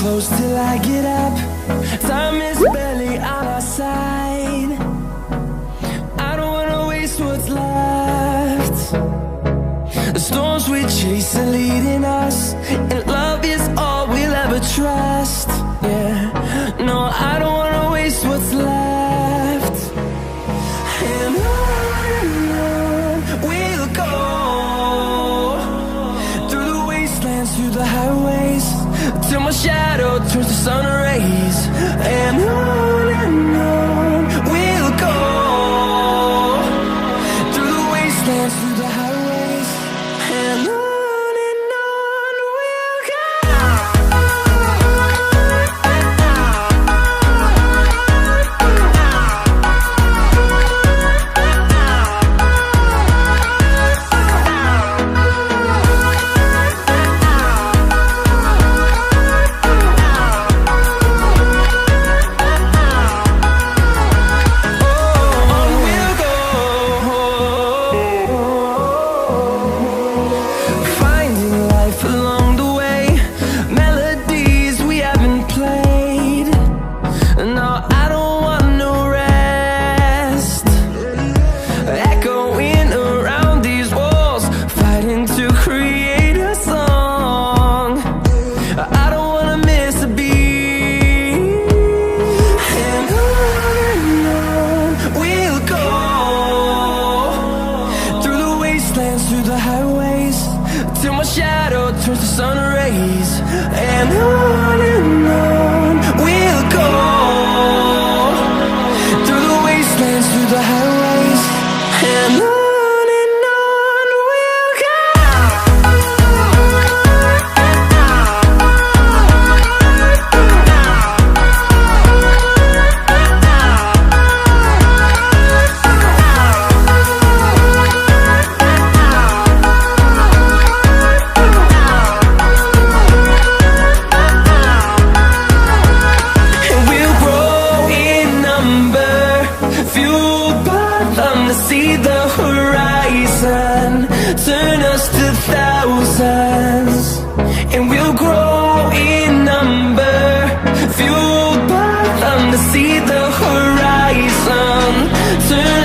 close till I get up. Time is barely on our side. I don't wanna waste what's left. The storms we chase are leading us, and love is all we'll ever trust. Yeah, no, I don't wanna waste what's left. And on we'll go, through the wastelands, through the highways, till my shadow turns to sun rays. And on we'll go, through the wastelands, through the highways, and on we'll go. Through the highways, till my shadow turns to sun rays. And on we'll go, through the wastelands, through the highways, and on we'll go. See the horizon, turn us to thousands, and we'll grow in number, fueled by them to see the horizon, turn